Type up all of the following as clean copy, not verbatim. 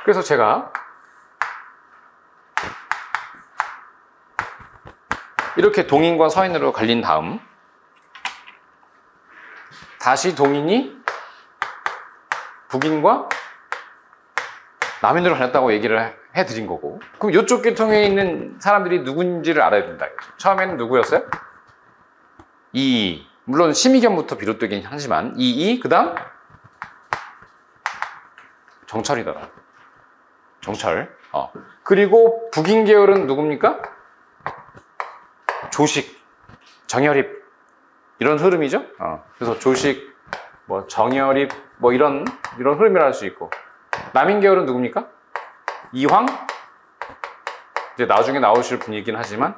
그래서 제가 이렇게 동인과 서인으로 갈린 다음 다시 동인이 북인과 남인으로 갈렸다고 얘기를 해드린 거고, 그럼 이쪽 계통에 있는 사람들이 누군지를 알아야 된다. 처음에는 누구였어요? 이이. 물론 심의견부터 비롯되긴 하지만 이이, 그 다음 정철이더라. 정철. 그리고 북인 계열은 누굽니까? 조식, 정열입, 이런 흐름이죠. 그래서 조식, 뭐 정열입, 뭐 이런 흐름이라 할 수 있고, 남인 계열은 누굽니까? 이황, 이제 나중에 나오실 분이긴 하지만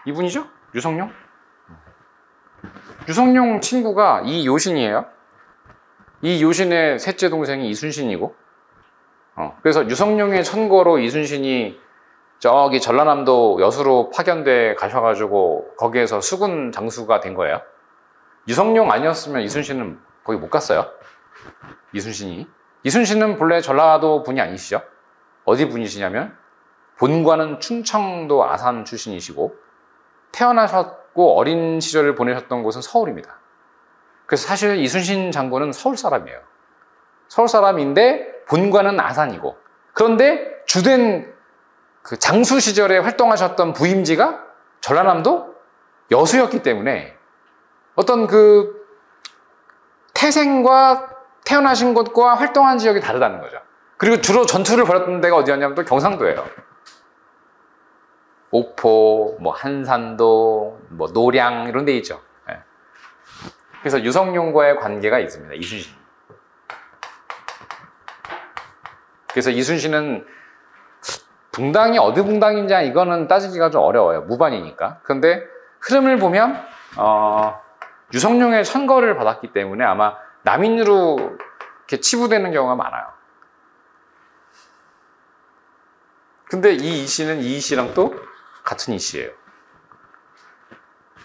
이분이죠. 유성룡. 유성룡 친구가 이요신이에요. 이요신의 셋째 동생이 이순신이고, 그래서 유성룡의 천거로 이순신이 저기 전라남도 여수로 파견돼 가셔가지고 거기에서 수군 장수가 된 거예요. 유성룡 아니었으면 이순신은 거기 못 갔어요. 이순신은 본래 전라도 분이 아니시죠. 어디 분이시냐면 본관은 충청도 아산 출신이시고 태어나셨고 어린 시절을 보내셨던 곳은 서울입니다. 그래서 사실 이순신 장군은 서울 사람이에요. 서울 사람인데 본관은 아산이고, 그런데 주된 그 장수 시절에 활동하셨던 부임지가 전라남도 여수였기 때문에 어떤 그 태생과 태어나신 곳과 활동한 지역이 다르다는 거죠. 그리고 주로 전투를 벌였던 데가 어디였냐면 또 경상도예요. 옥포, 뭐 한산도, 뭐 노량 이런 데 있죠. 그래서 유성룡과의 관계가 있습니다. 이순신. 그래서 이순신은 붕당이 어디 붕당인지 이거는 따지기가 좀 어려워요. 무반이니까. 그런데 흐름을 보면 유성룡의 천거를 받았기 때문에 아마 남인으로 이렇게 치부되는 경우가 많아요. 근데 이 이씨는 이 이씨랑 또 같은 이씨예요.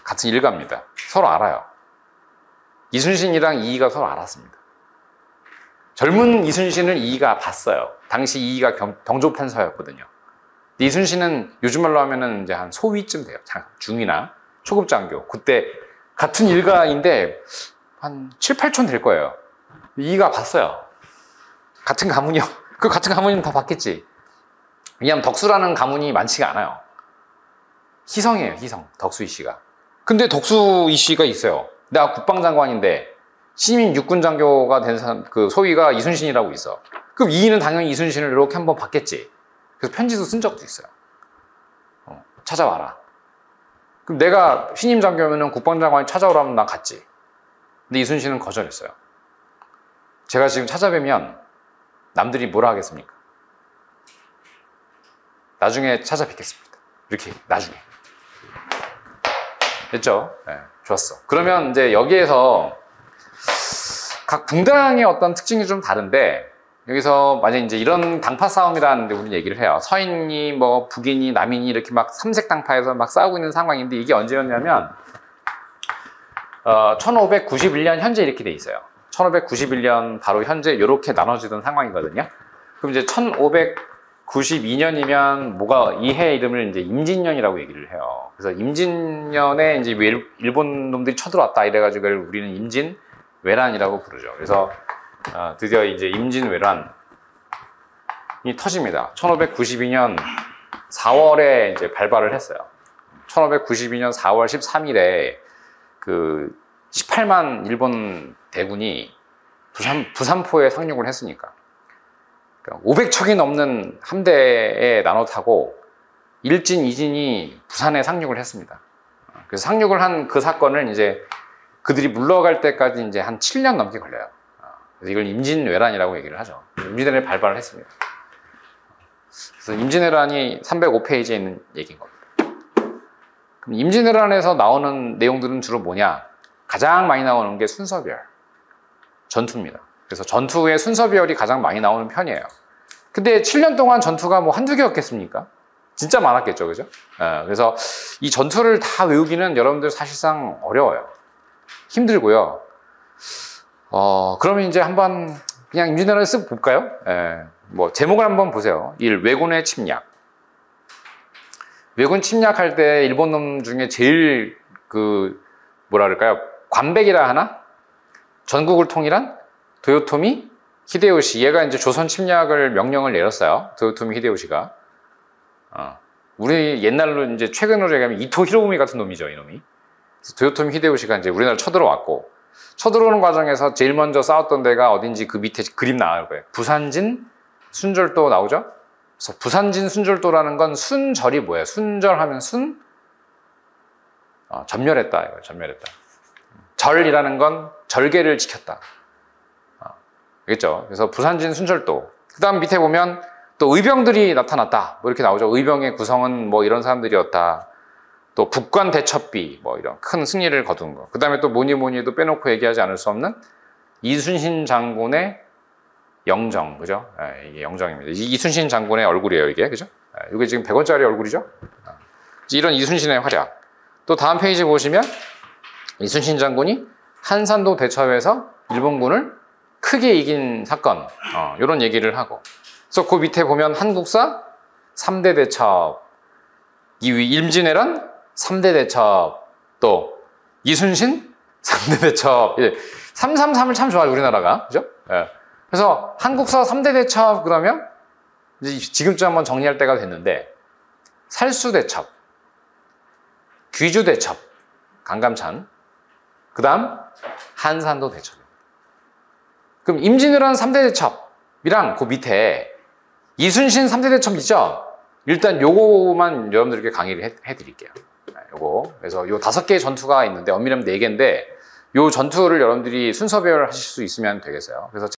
같은 일가입니다. 서로 알아요. 이순신이랑 이이가 서로 알았습니다. 젊은 이순신을 이이가 봤어요. 당시 이이가 병조판서였거든요. 이순신은 요즘 말로 하면은 이제 한 소위쯤 돼요. 중이나 초급 장교. 그때 같은 일가인데 한 7, 8촌 될 거예요. 이이가 봤어요. 같은 가문이요. 그 같은 가문이면 다 봤겠지. 왜냐하면 덕수라는 가문이 많지가 않아요. 희성이에요, 희성. 덕수 이씨가. 근데 덕수 이씨가 있어요. 내가 국방장관인데 신임 육군장교가 된 사람, 그 소위가 이순신이라고 있어. 그럼 이이는 당연히 이순신을 이렇게 한번 봤겠지. 그래서 편지도 쓴 적도 있어요. 찾아와라. 그럼 내가 신임 장교면은 국방장관이 찾아오라면 난 갔지. 근데 이순신은 거절했어요. 제가 지금 찾아뵈면 남들이 뭐라 하겠습니까? 나중에 찾아뵙겠습니다. 이렇게 나중에. 됐죠? 네, 좋았어. 그러면 이제 여기에서 각 붕당의 어떤 특징이 좀 다른데, 여기서 만약에 이제 이런 당파 싸움이라는 데 우리는 얘기를 해요. 서인이 뭐 북인이 남인이 이렇게 막 삼색 당파에서 막 싸우고 있는 상황인데, 이게 언제였냐면 1591년 현재 이렇게 돼 있어요. 1591년 바로 현재 이렇게 나눠지던 상황이거든요. 그럼 이제 1592년이면 뭐가 이 해 이름을 이제 임진년이라고 얘기를 해요. 그래서 임진년에 이제 일본 놈들이 쳐들어왔다 이래가지고 우리는 임진왜란이라고 부르죠. 그래서 드디어 이제 임진왜란이 터집니다. 1592년 4월에 이제 발발을 했어요. 1592년 4월 13일에 그 18만 일본 대군이 부산포에 상륙을 했으니까 500척이 넘는 함대에 나눠 타고 일진, 이진이 부산에 상륙을 했습니다. 그래서 상륙을 한 그 사건을 이제 그들이 물러갈 때까지 이제 한 7년 넘게 걸려요. 그래서 이걸 임진왜란이라고 얘기를 하죠. 임진왜란이 발발을 했습니다. 그래서 임진왜란이 305페이지에 있는 얘기인 겁니다. 그럼 임진왜란에서 나오는 내용들은 주로 뭐냐? 가장 많이 나오는 게 순서별, 전투입니다. 그래서 전투의 순서별이 가장 많이 나오는 편이에요. 근데 7년 동안 전투가 뭐 한두 개였겠습니까? 진짜 많았겠죠, 그죠? 그래서 이 전투를 다 외우기는 여러분들 사실상 어려워요. 힘들고요. 그러면 이제 한번 그냥 임진왜란을 쓱 볼까요? 예, 뭐 제목을 한번 보세요. 1. 왜군의 침략. 왜군 침략할 때 일본 놈 중에 제일 뭐라 그럴까요? 관백이라 하나? 전국을 통일한 도요토미 히데요시. 얘가 이제 조선 침략을 명령을 내렸어요. 도요토미 히데요시가. 우리 옛날로 이제 최근으로 얘기하면 이토 히로부미 같은 놈이죠, 이놈이. 그래서 도요토미 히데요시가 이제 우리나라를 쳐들어왔고, 쳐들어오는 과정에서 제일 먼저 싸웠던 데가 어딘지 그 밑에 그림 나올 거예요. 부산진 순절도 나오죠? 그래서 부산진 순절도라는 건 순절이 뭐예요? 순절하면 전멸했다. 이거예요. 전멸했다. 절이라는 건 절개를 지켰다. 알겠죠? 그래서 부산진 순절도. 그 다음 밑에 보면 또 의병들이 나타났다. 뭐 이렇게 나오죠. 의병의 구성은 뭐 이런 사람들이었다. 또 북관 대첩비 뭐 이런 큰 승리를 거둔 거. 그 다음에 또 뭐니 해도 빼놓고 얘기하지 않을 수 없는 이순신 장군의 영정, 그죠? 이게 영정입니다. 이순신 장군의 얼굴이에요, 이게, 그죠? 이게 지금 100원짜리 얼굴이죠? 이런 이순신의 활약. 또 다음 페이지 보시면 이순신 장군이 한산도 대첩에서 일본군을 크게 이긴 사건, 이런 얘기를 하고. 그래서 그 밑에 보면 한국사 3대 대첩, 임진왜란 3대 대첩, 또 이순신 3대 대첩. 333을 참 좋아요, 우리나라가. 그죠? 예. 그래서 한국사 3대 대첩 그러면 이제 지금쯤 한번 정리할 때가 됐는데, 살수대첩, 귀주대첩, 강감찬, 그 다음 한산도 대첩. 그럼 임진왜란 3대 대첩이랑 그 밑에 이순신 3대 대첩 있죠? 일단 요거만 여러분들께 강의를 해드릴게요. 요거. 그래서 요 5개의 전투가 있는데 엄밀하면 4개인데 요 전투를 여러분들이 순서별 하실 수 있으면 되겠어요. 그래서